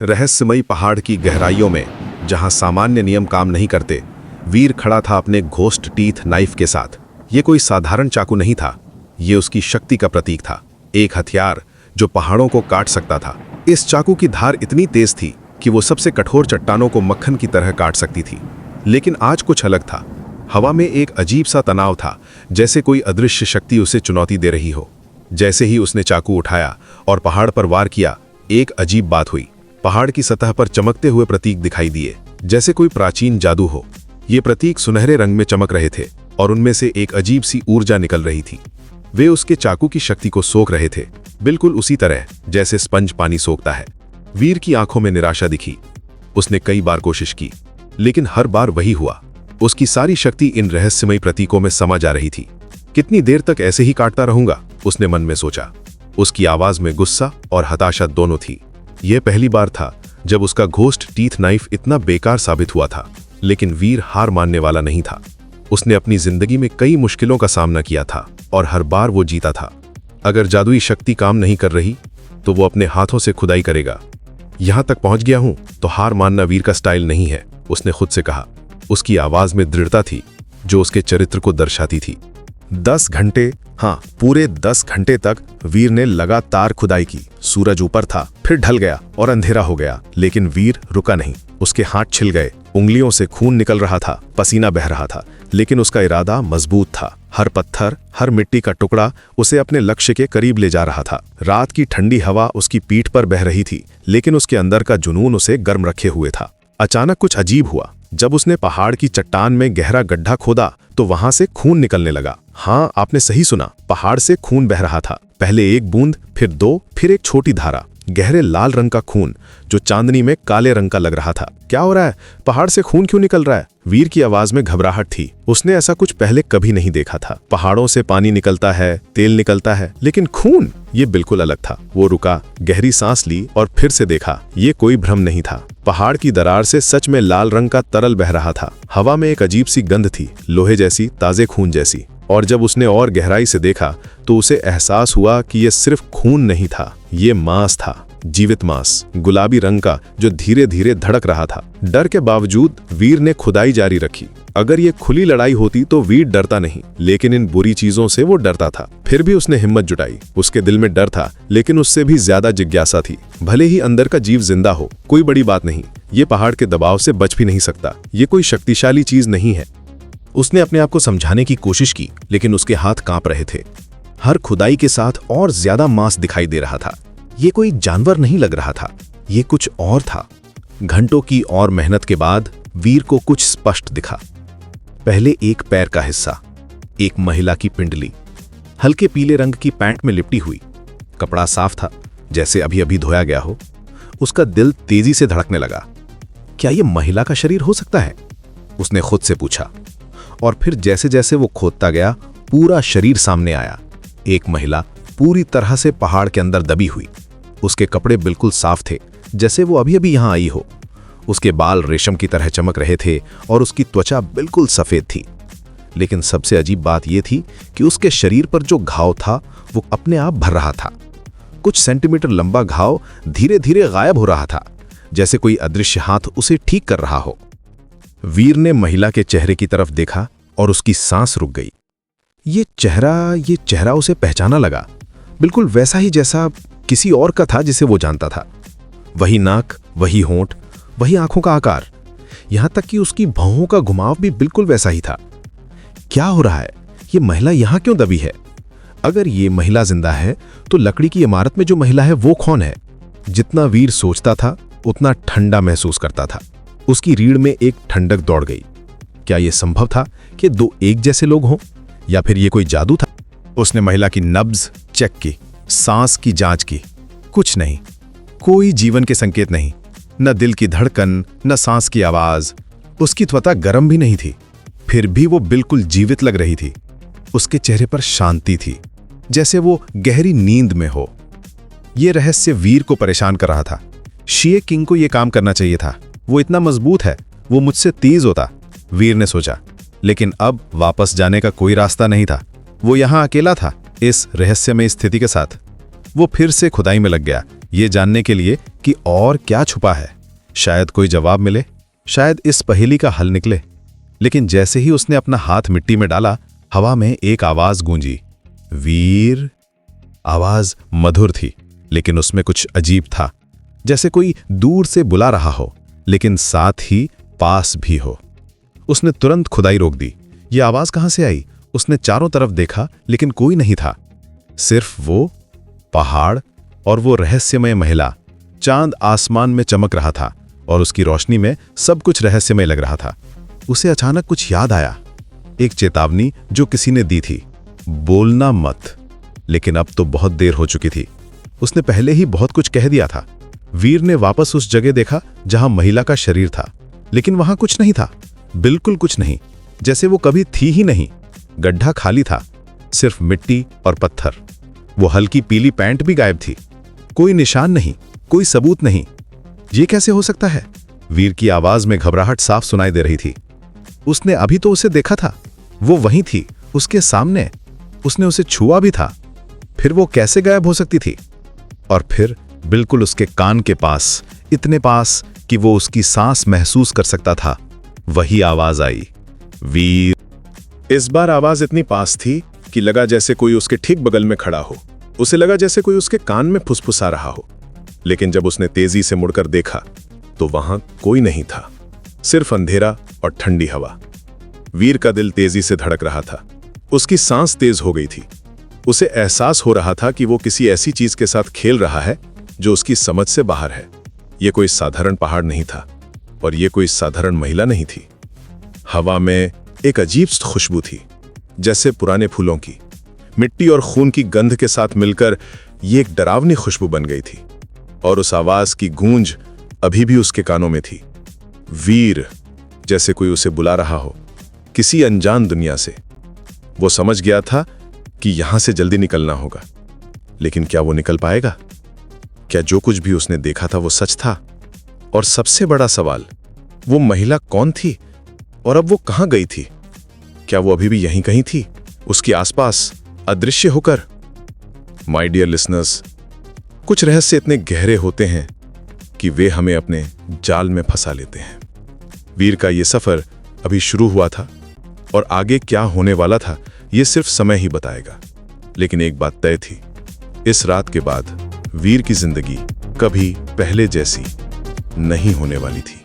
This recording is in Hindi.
रहस्यमयी पहाड़ की गहराइयों में, जहां सामान्य नियम काम नहीं करते, वीर खड़ा था अपने घोस्ट टीथ नाइफ के साथ। ये कोई साधारण चाकू नहीं था, ये उसकी शक्ति का प्रतीक था, एक हथियार जो पहाड़ों को काट सकता था। इस चाकू की धार इतनी तेज थी कि वो सबसे कठोर चट्टानों को मक्खन की तरह काट सकती थी। लेकिन आज कुछ अलग था। हवा में एक अजीब सा तनाव था, जैसे कोई अदृश्य शक्ति उसे चुनौती दे रही हो। जैसे ही उसने चाकू उठाया और पहाड़ पर वार किया, एक अजीब बात हुई। पहाड़ की सतह पर चमकते हुए प्रतीक दिखाई दिए, जैसे कोई प्राचीन जादू हो। ये प्रतीक सुनहरे रंग में चमक रहे थे और उनमें से एक अजीब सी ऊर्जा निकल रही थी। वे उसके चाकू की शक्ति को सोख रहे थे, बिल्कुल उसी तरह जैसे स्पंज पानी सोखता है। वीर की आंखों में निराशा दिखी। उसने कई बार कोशिश की, लेकिन हर बार वही हुआ। उसकी सारी शक्ति इन रहस्यमयी प्रतीकों में समा जा रही थी। कितनी देर तक ऐसे ही काटता रहूंगा, उसने मन में सोचा। उसकी आवाज में गुस्सा और हताशा दोनों थी। यह पहली बार था जब उसका घोस्ट टीथ नाइफ इतना बेकार साबित हुआ था। लेकिन वीर हार मानने वाला नहीं था। उसने अपनी जिंदगी में कई मुश्किलों का सामना किया था और हर बार वो जीता था। अगर जादुई शक्ति काम नहीं कर रही तो वो अपने हाथों से खुदाई करेगा। यहां तक पहुंच गया हूं तो हार मानना वीर का स्टाइल नहीं है, उसने खुद से कहा। उसकी आवाज में दृढ़ता थी जो उसके चरित्र को दर्शाती थी। 10 घंटे, हाँ पूरे 10 घंटे तक वीर ने लगातार खुदाई की। सूरज ऊपर था, फिर ढल गया और अंधेरा हो गया, लेकिन वीर रुका नहीं। उसके हाथ छिल गए, उंगलियों से खून निकल रहा था, पसीना बह रहा था, लेकिन उसका इरादा मजबूत था। हर पत्थर, हर मिट्टी का टुकड़ा उसे अपने लक्ष्य के करीब ले जा रहा था। रात की ठंडी हवा उसकी पीठ पर बह रही थी, लेकिन उसके अंदर का जुनून उसे गर्म रखे हुए था। अचानक कुछ अजीब हुआ। जब उसने पहाड़ की चट्टान में गहरा गड्ढा खोदा तो वहां से खून निकलने लगा। हाँ, आपने सही सुना, पहाड़ से खून बह रहा था। पहले एक बूंद, फिर 2, फिर एक छोटी धारा। गहरे लाल रंग का खून जो चांदनी में काले रंग का लग रहा था। क्या हो रहा है? पहाड़ से खून क्यों निकल रहा है? वीर की आवाज में घबराहट थी। उसने ऐसा कुछ पहले कभी नहीं देखा था। पहाड़ों से पानी निकलता है, तेल निकलता है, लेकिन खून, ये बिल्कुल अलग था। वो रुका, गहरी सांस ली और फिर से देखा। ये कोई भ्रम नहीं था। पहाड़ की दरार से सच में लाल रंग का तरल बह रहा था। हवा में एक अजीब सी गंध थी, लोहे जैसी, ताजे खून जैसी। और जब उसने और गहराई से देखा तो उसे एहसास हुआ कि यह सिर्फ खून नहीं था, ये मांस था, जीवित मांस, गुलाबी रंग का, जो धीरे धीरे धड़क रहा था। डर के बावजूद वीर ने खुदाई जारी रखी। अगर ये खुली लड़ाई होती तो वीर डरता नहीं, लेकिन इन बुरी चीजों से वो डरता था। फिर भी उसने हिम्मत जुटाई। उसके दिल में डर था, लेकिन उससे भी ज्यादा जिज्ञासा थी। भले ही अंदर का जीव जिंदा हो, कोई बड़ी बात नहीं, ये पहाड़ के दबाव से बच भी नहीं सकता। ये कोई शक्तिशाली चीज नहीं है। उसने अपने आप को समझाने की कोशिश की, लेकिन उसके हाथ कांप रहे थे। हर खुदाई के साथ और ज्यादा मांस दिखाई दे रहा था। ये कोई जानवर नहीं लग रहा था, ये कुछ और था। घंटों की और मेहनत के बाद वीर को कुछ स्पष्ट दिखा। पहले एक पैर का हिस्सा, एक महिला की पिंडली, हल्के पीले रंग की पैंट में लिपटी हुई। कपड़ा साफ था, जैसे अभी अभी धोया गया हो। उसका दिल तेजी से धड़कने लगा। क्या यह महिला का शरीर हो सकता है? उसने खुद से पूछा। और फिर जैसे जैसे वो खोदता गया, पूरा शरीर सामने आया। एक महिला पूरी तरह से पहाड़ के अंदर दबी हुई। उसके कपड़े बिल्कुल साफ थे, जैसे वो अभी अभी यहां आई हो। उसके बाल रेशम की तरह चमक रहे थे और उसकी त्वचा बिल्कुल सफेद थी। लेकिन सबसे अजीब बात यह थी कि उसके शरीर पर जो घाव था वो अपने आप भर रहा था। कुछ सेंटीमीटर लंबा घाव धीरे धीरे गायब हो रहा था, जैसे कोई अदृश्य हाथ उसे ठीक कर रहा हो। वीर ने महिला के चेहरे की तरफ देखा और उसकी सांस रुक गई। ये चेहरा उसे पहचाना लगा, बिल्कुल वैसा ही जैसा किसी और का था जिसे वो जानता था। वही नाक, वही होंठ, वही आंखों का आकार, यहां तक कि उसकी भौहों का घुमाव भी बिल्कुल वैसा ही था। क्या हो रहा है? ये महिला यहां क्यों दबी है? अगर ये महिला जिंदा है तो लकड़ी की इमारत में जो महिला है वो कौन है? जितना वीर सोचता था उतना ठंडा महसूस करता था। उसकी रीढ़ में एक ठंडक दौड़ गई। क्या यह संभव था कि 2 एक जैसे लोग हों, या फिर यह कोई जादू था? उसने महिला की नब्ज चेक की, सांस की जांच की। कुछ नहीं, कोई जीवन के संकेत नहीं, न दिल की धड़कन, न सांस की आवाज। उसकी त्वचा गर्म भी नहीं थी, फिर भी वो बिल्कुल जीवित लग रही थी। उसके चेहरे पर शांति थी, जैसे वो गहरी नींद में हो। यह रहस्य वीर को परेशान कर रहा था। शिए किंग को यह काम करना चाहिए था। वो इतना मजबूत है, वो मुझसे तेज होता, वीर ने सोचा। लेकिन अब वापस जाने का कोई रास्ता नहीं था। वो यहां अकेला था, इस रहस्यमय स्थिति के साथ। वो फिर से खुदाई में लग गया, ये जानने के लिए कि और क्या छुपा है। शायद कोई जवाब मिले, शायद इस पहेली का हल निकले। लेकिन जैसे ही उसने अपना हाथ मिट्टी में डाला, हवा में एक आवाज गूंजी, वीर। आवाज मधुर थी, लेकिन उसमें कुछ अजीब था, जैसे कोई दूर से बुला रहा हो लेकिन साथ ही पास भी हो। उसने तुरंत खुदाई रोक दी। ये आवाज कहां से आई? उसने चारों तरफ देखा, लेकिन कोई नहीं था। सिर्फ वो पहाड़ और वो रहस्यमय महिला। चांद आसमान में चमक रहा था और उसकी रोशनी में सब कुछ रहस्यमय लग रहा था। उसे अचानक कुछ याद आया, एक चेतावनी जो किसी ने दी थी, बोलना मत। लेकिन अब तो बहुत देर हो चुकी थी। उसने पहले ही बहुत कुछ कह दिया था। वीर ने वापस उस जगह देखा जहां महिला का शरीर था, लेकिन वहां कुछ नहीं था, बिल्कुल कुछ नहीं, जैसे वो कभी थी ही नहीं। गड्ढा खाली था, सिर्फ मिट्टी और पत्थर। वो हल्की पीली पैंट भी गायब थी। कोई निशान नहीं, कोई सबूत नहीं। ये कैसे हो सकता है? वीर की आवाज में घबराहट साफ सुनाई दे रही थी। उसने अभी तो उसे देखा था, वो वहीं थी, उसके सामने। उसने उसे छुआ भी था। फिर वो कैसे गायब हो सकती थी? और फिर बिल्कुल उसके कान के पास, इतने पास कि वो उसकी सांस महसूस कर सकता था, वही आवाज आई, वीर। इस बार आवाज इतनी पास थी कि लगा जैसे कोई उसके ठीक बगल में खड़ा हो। उसे लगा जैसे कोई उसके कान में फुसफुसा रहा हो। लेकिन जब उसने तेजी से मुड़कर देखा तो वहां कोई नहीं था, सिर्फ अंधेरा और ठंडी हवा। वीर का दिल तेजी से धड़क रहा था। उसकी सांस तेज हो गई थी। उसे एहसास हो रहा था कि वो किसी ऐसी चीज के साथ खेल रहा है जो उसकी समझ से बाहर है। यह कोई साधारण पहाड़ नहीं था और यह कोई साधारण महिला नहीं थी। हवा में एक अजीब खुशबू थी, जैसे पुराने फूलों की। मिट्टी और खून की गंध के साथ मिलकर ये एक डरावनी खुशबू बन गई थी। और उस आवाज की गूंज अभी भी उसके कानों में थी, वीर, जैसे कोई उसे बुला रहा हो, किसी अनजान दुनिया से। वो समझ गया था कि यहां से जल्दी निकलना होगा। लेकिन क्या वो निकल पाएगा? क्या जो कुछ भी उसने देखा था वो सच था? और सबसे बड़ा सवाल, वो महिला कौन थी और अब वो कहां गई थी? क्या वो अभी भी यहीं कहीं थी, उसके आसपास, अदृश्य होकर? माय डियर लिसनर्स, कुछ रहस्य इतने गहरे होते हैं कि वे हमें अपने जाल में फंसा लेते हैं। वीर का ये सफर अभी शुरू हुआ था और आगे क्या होने वाला था ये सिर्फ समय ही बताएगा। लेकिन एक बात तय थी, इस रात के बाद वीर की जिंदगी कभी पहले जैसी नहीं होने वाली थी।